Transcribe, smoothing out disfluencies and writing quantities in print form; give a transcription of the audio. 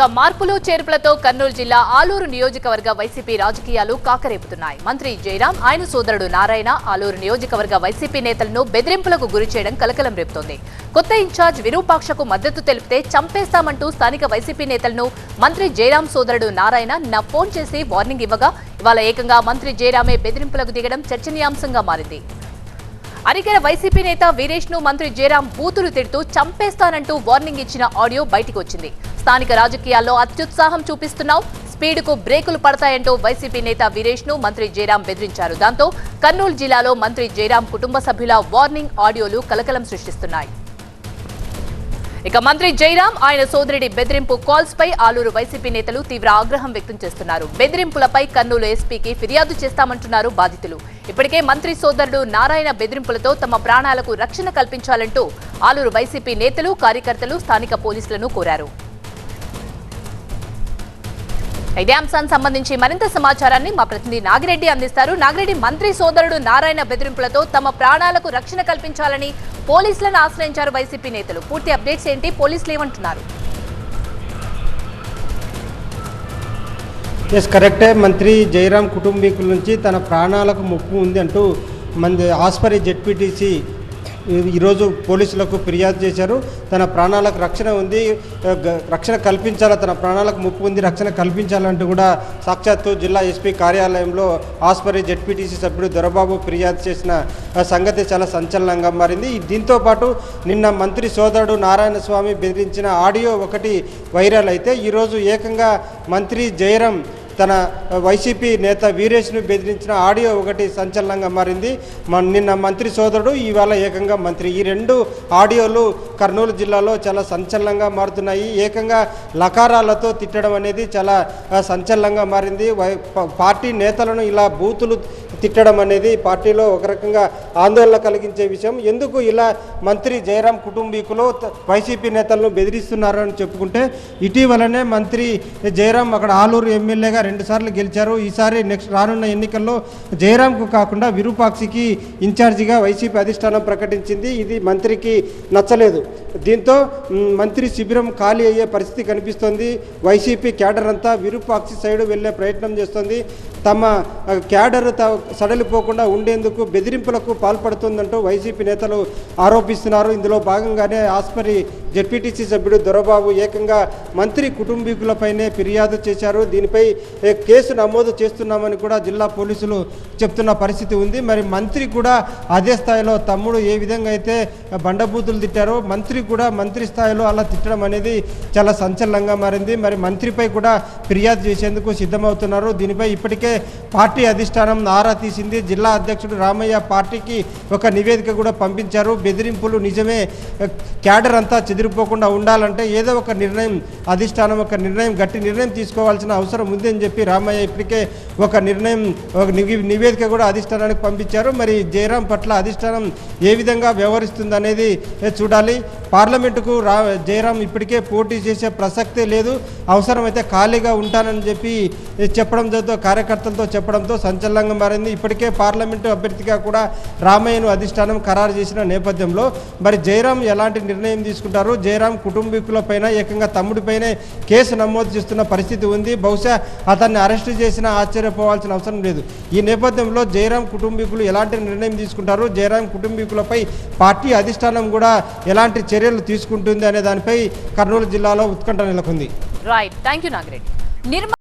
ఇక మార్పులు చేర్పులతో కర్నూలు జిల్లా ఆలూరు నియోజకవర్గ వైసీపీ రాజకీయాలు కాకరేపుతున్నాయి. మంత్రి జయరాం, ఆయన సోదరుడు నారాయణ ఆలూరు నియోజకవర్గ వైసీపీ నేతలను బెదిరింపులకు గురి చేయడం కలకలం రేపుతోంది. కొత్త ఇన్ఛార్జ్ విరూపాక్షకు మద్దతు తెలిపితే చంపేస్తామంటూ స్థానిక వైసీపీ నేతలను మంత్రి జయరాం సోదరుడు నారాయణ నిన్న ఫోన్ చేసి వార్నింగ్ ఇవ్వగా ఇవాళ ఏకంగా మంత్రి జయరామే బెదిరింపులకు దిగడం చర్చనీయాంశంగా మారింది. అరికెర వైసీపీ నేత వీరేష్ ను మంత్రి జయరాం బూతులు తిడుతూ చంపేస్తానంటూ వార్నింగ్ ఇచ్చిన ఆడియో బయటకు వచ్చింది. స్థానిక రాజకీయాల్లో అత్యుత్సాహం చూపిస్తున్నావు, స్పీడ్కు బ్రేకులు పడతాయంటూ వైసీపీ నేత వీరేష్ ను మంత్రి జయరాం బెదిరించారు. దాంతో కర్నూలు జిల్లాలో మంత్రి జయరాం కుటుంబ సభ్యుల వార్నింగ్ ఆడియోలు కలకలం సృష్టిస్తున్నాయి. ఇక మంత్రి జయరాం, ఆయన సోదరుడి బెదిరింపు కాల్స్ పై ఆలూరు వైసీపీ నేతలు తీవ్ర ఆగ్రహం వ్యక్తం చేస్తున్నారు. బెదిరింపులపై కర్నూలు ఎస్పీకి ఫిర్యాదు చేస్తామంటున్నారు బాధితులు. ఇప్పటికే మంత్రి సోదరుడు నారాయణ బెదిరింపులతో తమ ప్రాణాలకు రక్షణ కల్పించాలంటూ ఆలూరు వైసీపీ నేతలు, కార్యకర్తలు స్థానిక పోలీసులను కోరారు. ఇదే అంశానికి సంబంధించి మరింత సమాచారాన్ని మా ప్రతినిధి నాగిరెడ్డి అందిస్తారు. నాగిరెడ్డి, మంత్రి సోదరుడు నారాయణ బెదిరింపులతో తమ ప్రాణాలకు రక్షణ కల్పించాలని పోలీసులను ఆశ్రయించారు వైసీపీ నేతలు. పూర్తి అప్డేట్స్ ఏంటి? పోలీసులు ఏమంటున్నారు? కరెక్టే. మంత్రి జయరాం కుటుంబీకుల నుంచి తన ప్రాణాలకు ముప్పు ఉంది అంటూ ఆస్పరి జెడ్పీటీసీ ఈరోజు పోలీసులకు ఫిర్యాదు చేశారు. తన ప్రాణాలకు రక్షణ ఉంది, రక్షణ కల్పించాలా, తన ప్రాణాలకు ముప్పు ఉంది, రక్షణ కల్పించాలంటూ కూడా సాక్షాత్తు జిల్లా ఎస్పీ కార్యాలయంలో ఆస్పరి జెడ్పీటీసీ సభ్యుడు దొరబాబు ఫిర్యాదు చేసిన సంగతి చాలా సంచలనంగా మారింది. దీంతో పాటు నిన్న మంత్రి సోదరుడు నారాయణ స్వామి బెదిరించిన ఆడియో ఒకటి వైరల్ అయితే ఈరోజు ఏకంగా మంత్రి జయరాం తన వైసీపీ నేత వీరేష్ను బెదిరించిన ఆడియో ఒకటి సంచలనంగా మారింది. నిన్న మంత్రి సోదరుడు, ఇవాళ ఏకంగా మంత్రి, ఈ రెండు ఆడియోలు కర్నూలు జిల్లాలో చాలా సంచలనంగా మారుతున్నాయి. ఏకంగా లకారాలతో తిట్టడం అనేది చాలా సంచలనంగా మారింది. పార్టీ నేతలను ఇలా బూతులు తిట్టడం అనేది పార్టీలో ఒక రకంగా ఆందోళన కలిగించే విషయం. ఎందుకు ఇలా మంత్రి జయరాం కుటుంబీకులు వైసీపీ నేతలను బెదిరిస్తున్నారని చెప్పుకుంటే, ఇటీవలనే మంత్రి జయరాం అక్కడ ఆలూరు ఎమ్మెల్యేగా 2 సార్లు గెలిచారు. ఈసారి రానున్న ఎన్నికల్లో జయరాంకు కాకుండా విరూపాక్షికి ఇన్ఛార్జిగా వైసీపీ అధిష్టానం ప్రకటించింది. ఇది మంత్రికి నచ్చలేదు. దీంతో మంత్రి శిబిరం ఖాళీ అయ్యే పరిస్థితి కనిపిస్తోంది. వైసీపీ క్యాడర్ అంతా విరూపాక్షి సైడు వెళ్లే ప్రయత్నం చేస్తోంది. తమ క్యాడర్ సడలిపోకుండా ఉండేందుకు బెదిరింపులకు పాల్పడుతుందంటూ వైసీపీ నేతలు ఆరోపిస్తున్నారు. ఇందులో భాగంగానే ఆస్పరి జెడ్పీటీసీ సభ్యుడు దొరబాబు ఏకంగా మంత్రి కుటుంబీకులపైనే ఫిర్యాదు చేశారు. దీనిపై కేసు నమోదు చేస్తున్నామని కూడా జిల్లా పోలీసులు చెప్తున్న పరిస్థితి ఉంది. మరి మంత్రి కూడా అదే స్థాయిలో తమ్ముడు ఏ విధంగా అయితే బండబూతులు తిట్టారో మంత్రి కూడా మంత్రి స్థాయిలో అలా తిట్టడం అనేది చాలా సంచలనంగా మారింది. మరి మంత్రిపై కూడా ఫిర్యాదు చేసేందుకు సిద్ధమవుతున్నారు. దీనిపై ఇప్పటికే పార్టీ అధిష్టానం ఆరా తీసింది. జిల్లా అధ్యక్షుడు రామయ్య పార్టీకి ఒక నివేదిక కూడా పంపించారు. బెదిరింపులు నిజమే, క్యాడర్ అంతా చెదిరిపోకుండా ఉండాలంటే ఏదో ఒక నిర్ణయం, అధిష్టానం ఒక నిర్ణయం, గట్టి నిర్ణయం తీసుకోవాల్సిన అవసరం ఉంది అని చెప్పి రామయ్య ఇప్పటికే ఒక నిర్ణయం, ఒక నివేదిక కూడా అధిష్టానానికి పంపించారు. మరి జయరాం పట్ల అధిష్టానం ఏ విధంగా వ్యవహరిస్తుంది అనేది చూడాలి. పార్లమెంటుకు జయరాం ఇప్పటికే పోటీ చేసే ప్రసక్తే లేదు, అవసరమైతే ఖాళీగా ఉంటానని చెప్పి చెప్పడంతో, కార్యకర్తలతో చెప్పడంతో సంచలనంగా మారింది. ఇప్పటికే పార్లమెంటు అభ్యర్థిగా కూడా రామయ్యను అధిష్టానం ఖరారు చేసిన నేపథ్యంలో మరి జయరాం ఎలాంటి నిర్ణయం తీసుకుంటారు? జయరాం కుటుంబీకులపైన, ఏకంగా తమ్ముడిపైనే కేసు నమోదు చేస్తున్న పరిస్థితి ఉంది. బహుశా అతన్ని అరెస్టు చేసినా ఆశ్చర్యపోవాల్సిన అవసరం లేదు. ఈ నేపథ్యంలో జయరాం కుటుంబీకులు ఎలాంటి నిర్ణయం తీసుకుంటారు, జయరాం కుటుంబీకులపై పార్టీ అధిష్టానం కూడా ఎలాంటి చర్యలు తీసుకుంటుంది అనే దానిపై కర్నూలు జిల్లాలో ఉత్కంఠ నెలకొంది. Right, thank you Nagireddy.